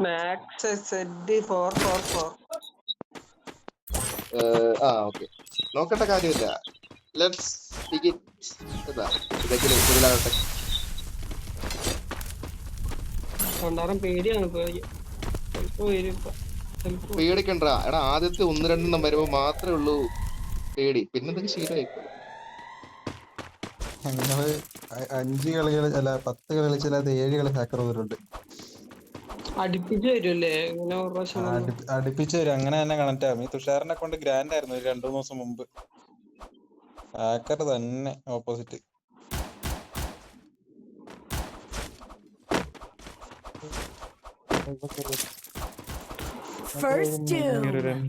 Max ZD444. Okay, നോക്കേണ്ട കാര്യമില്ല. Let's begin. ഇതെങ്കിലും ഇതിലാകട്ടെ. കണ്ടാരം പേടിയാണ് പേടിക്കണ്ട എടാ, ആദ്യത്തെ 1-2 വരുമ്പോ മാത്രമേ ഉള്ളൂ പേടി, പിന്നെന്തൊക്കെ ശീലമായിക്കോളും. ഞങ്ങള് 5 കളികൾ അല്ല 10 കളി കളിച്ചാൽ 7 കളി ഹാക്കർ വന്നിട്ടുണ്ട്. അടുപ്പിച്ച് വരുമല്ലേ ഇങ്ങനെ ഒരു പ്രാവശ്യം വന്നു. അടുപ്പിച്ച് വരും, അങ്ങനെ തന്നെ കണക്ട് ആകും. ഈ തുഷാറിനെ കൊണ്ട് ഗ്രാൻഡ് ആയിരുന്നു 2-3 ദിവസം മുമ്പ്. ഹാക്കർ തന്നെ ഓപ്പോസിറ്റ്.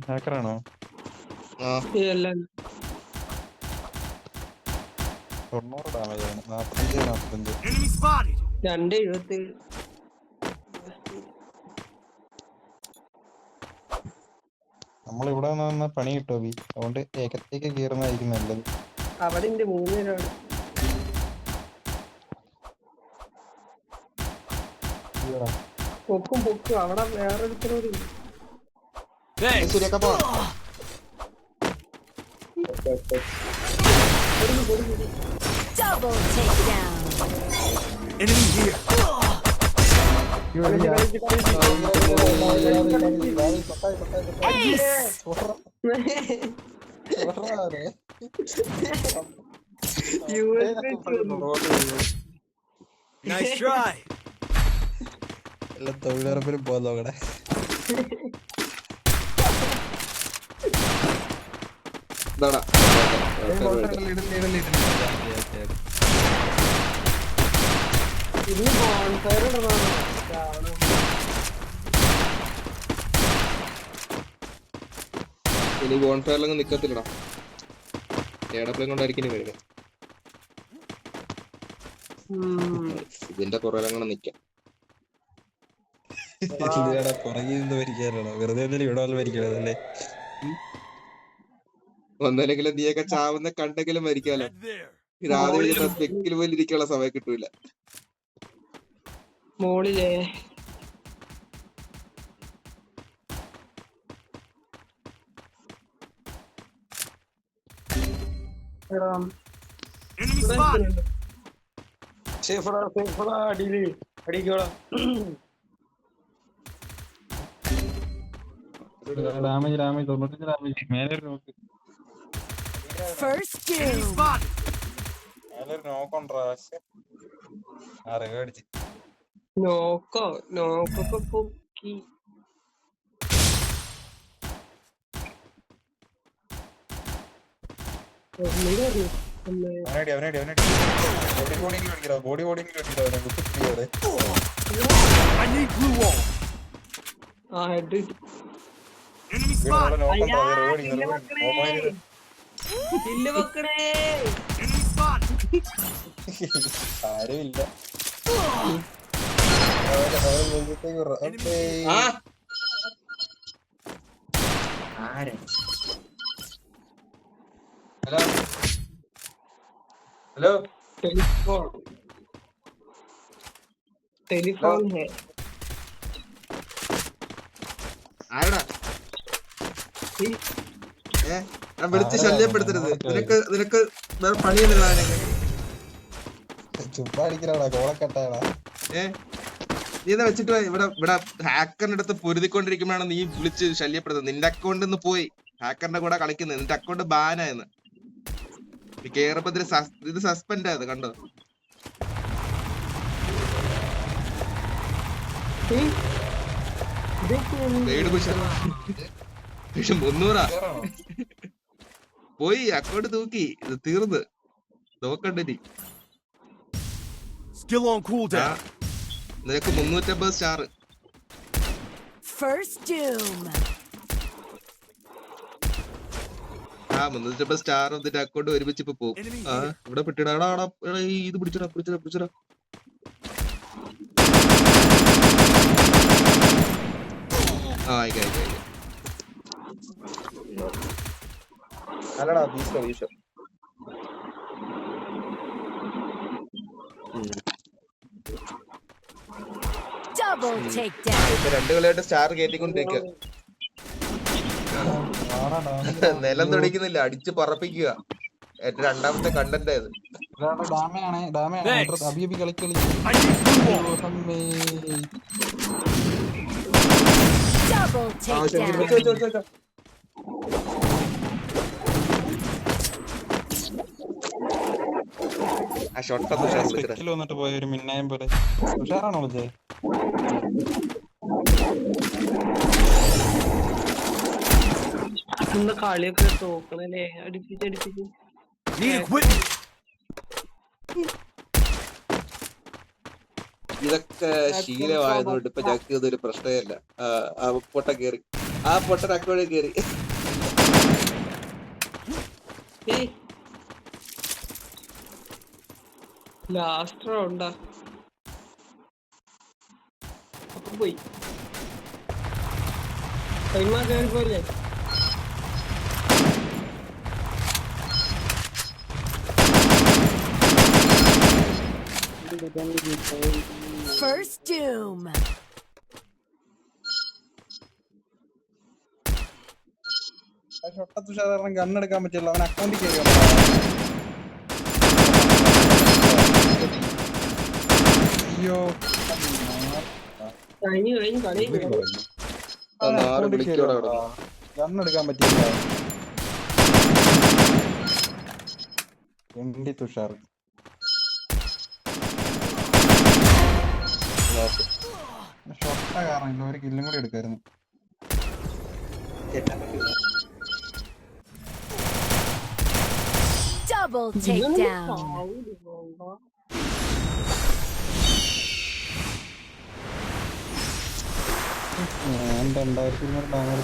ഹാക്കറാണോ? അല്ല 90 ഡാമേജ് ആണ്. 45. 277. നമ്മളിവിടെ നിന്ന് പണി കിട്ടുമോ ബി? അതുകൊണ്ട് ഏകത്തേക്ക് കയറുന്നതായിരിക്കും നല്ലത്. അവിടെ 3 പേരാണ്. പൊക്കും അവിടെ വേറൊരുത്തരോട് സൂര്യക്ക പോവാം. Double takedown. Enemy here. Nice try. എല്ലാ തൊഴിലുറപ്പിനും പോകാൻ നോക്കണേ. ഇനി ബോൺഫയറിലൊന്നും നിക്കത്തില്ലടാ, ഏടപ്പിളും കൊണ്ടായിരിക്കും വരുന്നത്. ഇതിന്റെ പുറകിലങ്ങനെ നിക്കാം. പുറകിൽ നിന്ന് ഭരിക്കാനാണോ? വെറുതെ ഇവിടെ വന്ന് ഭരിക്കണതല്ലേ? ഒന്നല്ലെങ്കിലും നീയൊക്കെ ചാവുന്ന കണ്ടെങ്കിലും മരിക്കാലോ. രാവിലെ വെക്കിൽ പോലും ഇരിക്കാനുള്ള സമയം കിട്ടൂല. മോളിലേ ഡാമേജ് 95 ഡാമേജ്. മേലെ നോക്ക്, മേലെ നോക്കണ്ടാ. അടിച്ച് നോക്കൊക്കെ പൊക്കി. Body I need blue wall. Head Enemy spot. ഇല്ല വെക്കണേ. Enemy spot. ആരുമില്ല. ഹലോ ഹലോ, ടെലിഫോൺ ഹേ. ആരടാ? ഞാൻ വിളിച്ച് ശല്യപ്പെടുത്തരുത്. നിനക്ക് വേറെ പണിയൊന്നുമില്ല. ചുമ്മാടിക്കലാടാ, കോളക്കെട്ടാടാ. നീ എന്താ വെച്ചിട്ട് ഇവിടെ ഹാക്കറിന്റെ അടുത്ത് പൊരുതിക്കൊണ്ടിരിക്കുമ്പോഴാണ് നീ വിളിച്ച് ശല്യപ്പെടുത്തുന്നത്. നിന്റെ അക്കൗണ്ട് നിന്ന് പോയി ഹാക്കറിന്റെ കൂടെ കളിക്കുന്നത്. നിന്റെ അക്കൗണ്ട് ബാനായെന്ന് കേറപ്പോ ഇത് സസ്പെൻഡ് ആയത് കണ്ടോ? പക്ഷെ 300 പോയി, അക്കൗണ്ട് തൂക്കി. ഇത് തീർന്ന് നോക്കണ്ടി. നിനക്ക് 350 സ്റ്റാർ. ആ 350 സ്റ്റാർ എന്നിട്ട് അക്കൗണ്ട് ഒരുമിച്ച് ഇപ്പൊ പോകും. ഇവിടെ പെട്ടിടാ. ഇത് പിടിച്ചടാ. അല്ലടാ, വീശോ. Double takedown. ഇപ്പൊ 2 കളിയായിട്ട് സ്റ്റാർ കയറ്റിക്കൊണ്ടിരിക്കുക. ആടാ ഡാമേജ് നിലം തൊടിക്കുന്നില്ല, അടിച്ച് പറപ്പിക്കുക. ഏറ്റവും രണ്ടാമത്തെ കണ്ടന്റ് ആയത്. ഡാമയാണ് അബി കളി I need blue wall. Double takedown. ആ ഷോട്ട് തുഷാർ വിളിച്ചിട്ട് സ്പെക്കിൽ വന്നിട്ട് പോയ ഒരു മിന്നായം പോലെ തുഷാറാണോ വിളിച്ചേ? ഇന്ന് കളിയൊക്കെ തോക്കണല്ലേ, അടുപ്പിച്ച് Need equipment. ഇതൊക്കെ ശീലമായതുകൊണ്ട് ഇപ്പൊ ഞങ്ങൾക്ക് ഇതൊരു പ്രശ്നമല്ല. ആ പൊട്ട കേറി, ആ പൊട്ടൻ അക്കോടെ കേറി. ലാസ്റ്റ് റൗണ്ടാ അപ്പൊ പോയി കൈമാ കയറി പോലെ. First doom. ഷൊട്ട തുഷാറ് ഗണ്ണെടുക്കാൻ പറ്റില്ല, അവൻ അക്കൗണ്ടിൽ കയറി. അയ്യോ കഴിഞ്ഞു കളി ഗണ്ണെടുക്കാൻ പറ്റില്ല. എംഡി തുഷാർ ഷൊട്ട കാരണം ഇല്ല, ഒരു കില്ലും കൂടി എടുക്കായിരുന്നു. Double takedown. ഞാൻ 2200 ഡാമേജ്